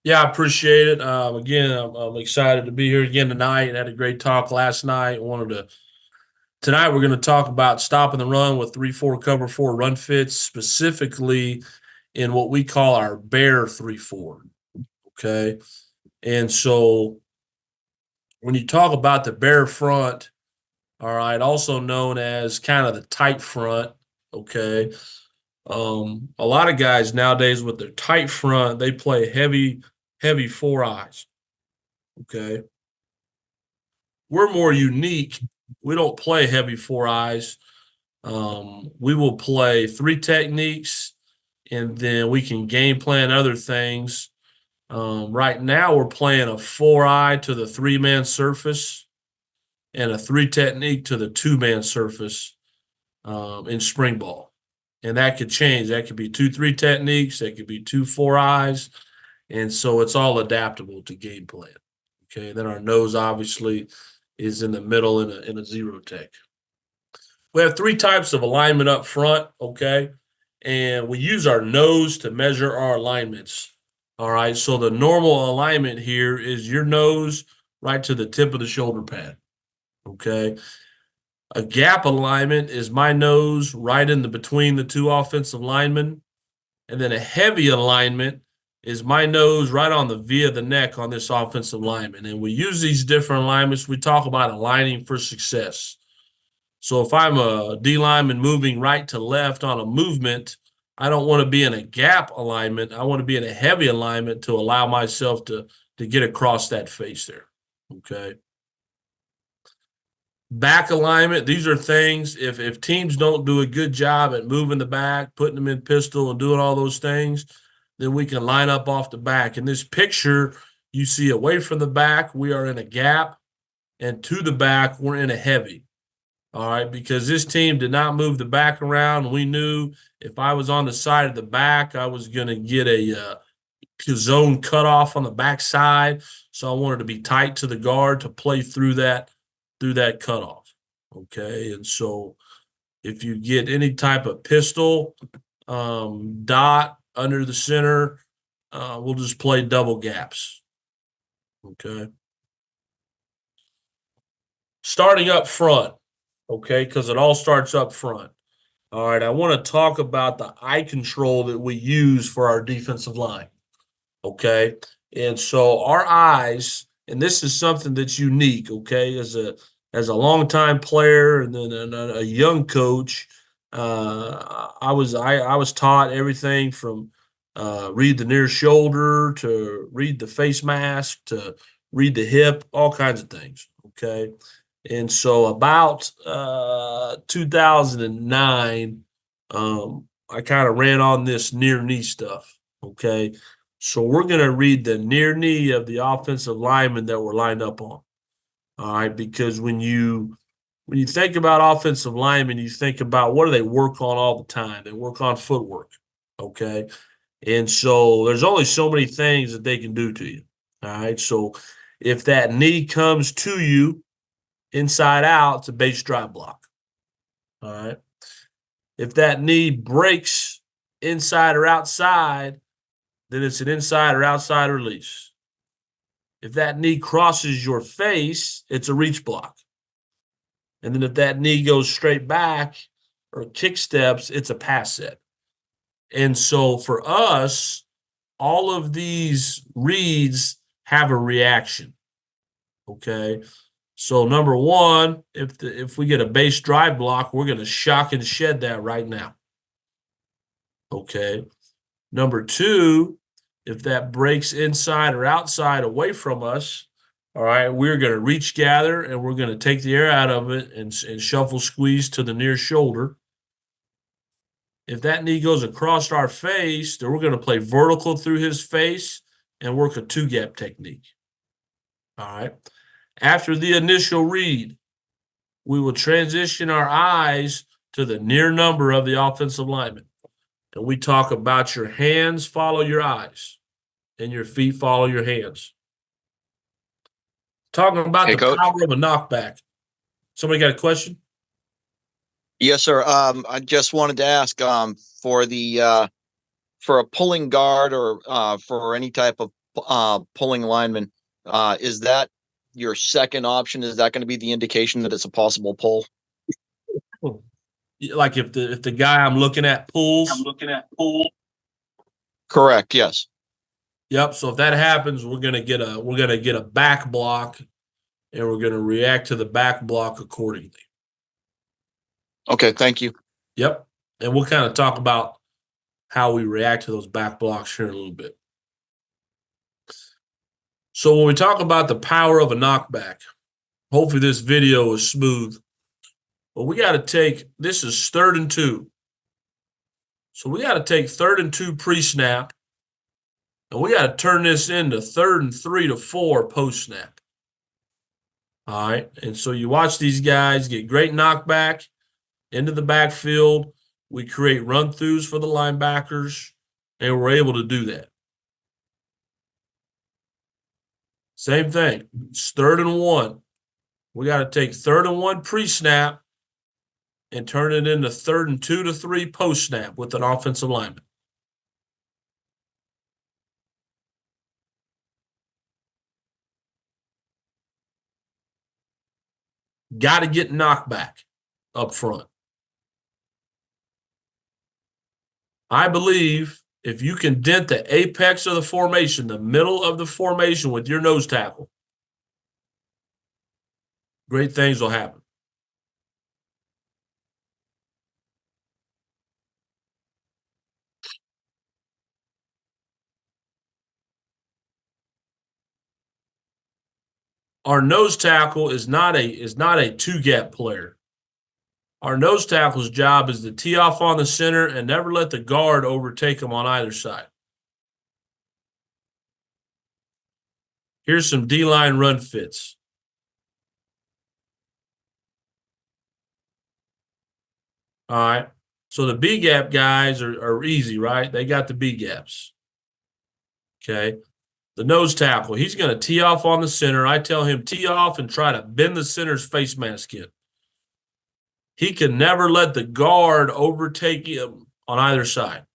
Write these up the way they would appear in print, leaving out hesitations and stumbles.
Yeah, I appreciate it. Again, I'm excited to be here again tonight. Had a great talk last night. Wanted to Tonight we're going to talk about stopping the run with 3-4 cover four run fits, specifically in what we call our bear 3-4. Okay, and so when you talk about the bear front, all right, also known as kind of the tight front. Okay, a lot of guys nowadays with their tight front, they play heavy four eyes. Okay, we're more unique. We don't play heavy four eyes. We will play three techniques, and then we can game plan other things. Right now, we're playing a four eye to the three-man surface and a three technique to the two-man surface in spring ball. And that could change. That could be 2-3 techniques. That could be 2 four eyes. And so it's all adaptable to game plan. Okay. Then our nose obviously is in the middle in a zero tech. We have three types of alignment up front. Okay. And we use our nose to measure our alignments. All right. So the normal alignment here is your nose right to the tip of the shoulder pad. Okay. A gap alignment is my nose right in the between the two offensive linemen. And then a heavy alignment is my nose right on the V of the neck on this offensive lineman. And we use these different alignments. We talk about aligning for success. So if I'm a D lineman moving right to left on a movement, I don't want to be in a gap alignment. I want to be in a heavy alignment to allow myself to get across that face there. Okay. Back alignment, these are things if teams don't do a good job at moving the back, putting them in pistol and doing all those things, then we can line up off the back. In this picture, you see away from the back, we are in a gap, and to the back, we're in a heavy. All right, because this team did not move the back around. We knew if I was on the side of the back, I was going to get a zone cutoff on the backside. So I wanted to be tight to the guard to play through that cutoff. Okay, and so if you get any type of pistol dot under the center, we'll just play double gaps. Okay, starting up front. Okay, because it all starts up front. All right, I want to talk about the eye control that we use for our defensive line. Okay. And so our eyes, and this is something that's unique, okay, as a longtime player and then a young coach, I was taught everything from read the near shoulder to read the face mask to read the hip, all kinds of things. Okay. And so about 2009, I kind of ran on this near knee stuff. Okay. So we're going to read the near knee of the offensive lineman that we're lined up on. All right, because when you think about offensive linemen, you think about what do they work on all the time? They work on footwork. Okay. And so there's only so many things that they can do to you. All right. So if that knee comes to you inside out, it's a base drive block. All right. If that knee breaks inside or outside, then it's an inside or outside release. If that knee crosses your face, it's a reach block. And then if that knee goes straight back or kick steps, it's a pass set. And so for us, all of these reads have a reaction. Okay. So number one, if we get a base drive block, we're going to shock and shed that right now. Okay. Number two, if that breaks inside or outside away from us, all right, we're going to reach gather and we're going to take the air out of it and shuffle squeeze to the near shoulder. If that knee goes across our face, then we're going to play vertical through his face and work a two gap technique. All right. After the initial read, we will transition our eyes to the near number of the offensive lineman. And we talk about your hands follow your eyes and your feet follow your hands. Talking about Hey, the coach. power of a knockback. Somebody got a question? Yes, sir. I just wanted to ask for the for a pulling guard or for any type of pulling lineman. Is that your second option? Is that going to be the indication that it's a possible pull? Like if the guy I'm looking at pulls. Correct. Yes. Yep. So if that happens, we're gonna get a back block, and we're gonna react to the back block accordingly. Okay. Thank you. Yep. And we'll kind of talk about how we react to those back blocks here in a little bit. So when we talk about the power of a knockback, hopefully this video is smooth. But we got to take, this is 3rd and 2. So we got to take 3rd and 2 pre-snap, and we got to turn this into 3rd and 3 to 4 post-snap. All right. And so you watch these guys get great knockback into the backfield. We create run-throughs for the linebackers, and we're able to do that. Same thing. It's 3rd and 1. We got to take 3rd and 1 pre-snap and turn it into 3rd and 2 to 3 post-snap with an offensive lineman. Got to get knockback up front. I believe if you can dent the apex of the formation, the middle of the formation with your nose tackle, great things will happen. Our nose tackle is not a two-gap player. Our nose tackle's job is to tee off on the center and never let the guard overtake him on either side. Here's some D-line run fits. All right. So the B-gap guys are easy, right? They got the B-gaps. Okay. The nose tackle, he's going to tee off on the center. I tell him tee off and try to bend the center's face mask in. He can never let the guard overtake him on either side.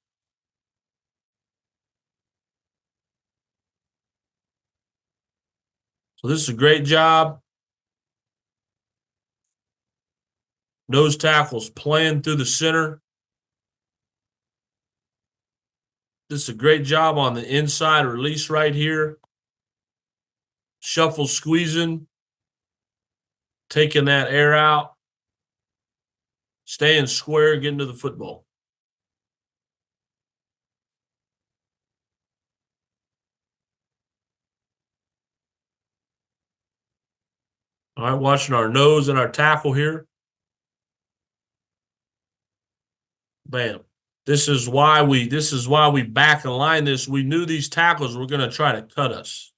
So this is a great job. Nose tackles playing through the center. This is a great job on the inside release right here. Shuffle squeezing. Taking that air out. Staying square, getting to the football. All right, watching our nose and our tackle here. Bam. This is why we back and line this. We knew these tackles were going to try to cut us.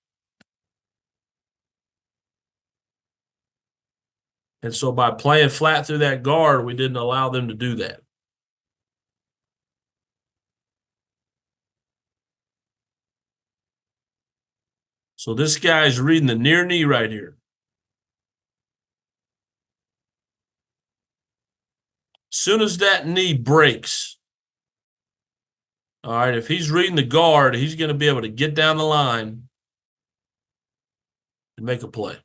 And so by playing flat through that guard, we didn't allow them to do that. So this guy's reading the near knee right here. As soon as that knee breaks, all right, if he's reading the guard, he's going to be able to get down the line and make a play.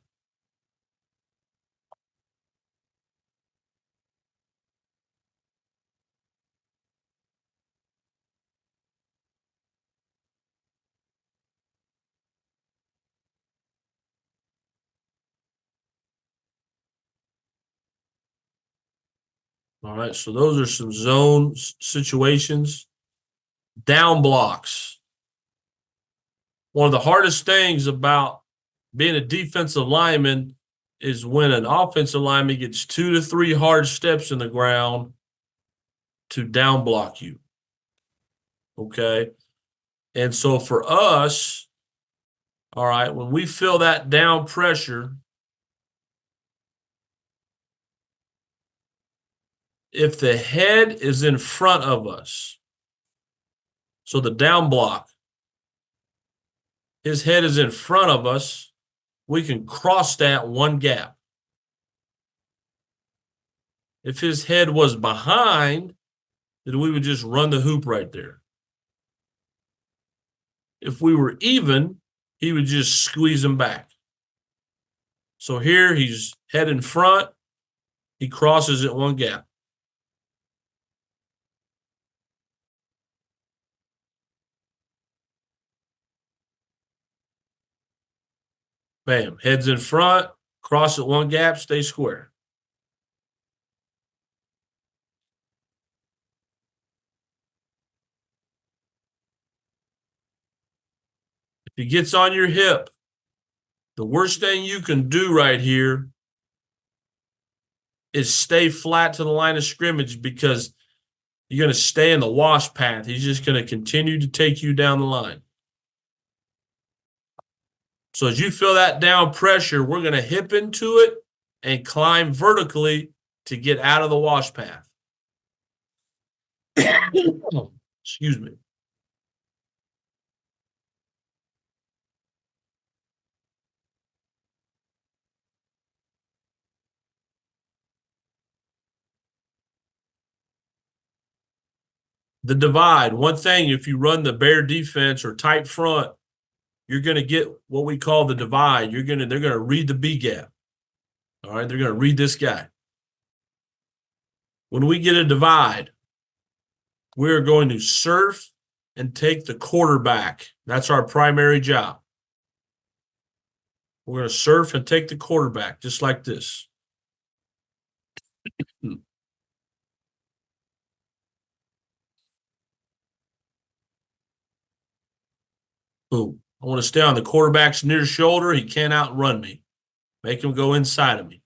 All right, so those are some zone situations. Down blocks. One of the hardest things about being a defensive lineman is when an offensive lineman gets 2 to 3 hard steps in the ground to down block you. Okay? And so for us, all right, when we feel that down pressure, if the head is in front of us, so the down block, his head is in front of us, we can cross that one gap. If his head was behind, then we would just run the hoop right there. If we were even, he would just squeeze him back. So here he's head in front. He crosses at one gap. Bam. Heads in front, cross at one gap, stay square. If he gets on your hip, the worst thing you can do right here is stay flat to the line of scrimmage, because you're going to stay in the wash path. He's just going to continue to take you down the line. So as you feel that down pressure, we're going to hip into it and climb vertically to get out of the wash path. Excuse me. The divide. One thing, if you run the bear defense or tight front, you're going to get what we call the divide. They're going to read the B gap. All right, they're going to read this guy. When we get a divide, we're going to surf and take the quarterback. That's our primary job. We're going to surf and take the quarterback, just like this. Boom. I want to stay on the quarterback's near shoulder. He can't outrun me. Make him go inside of me.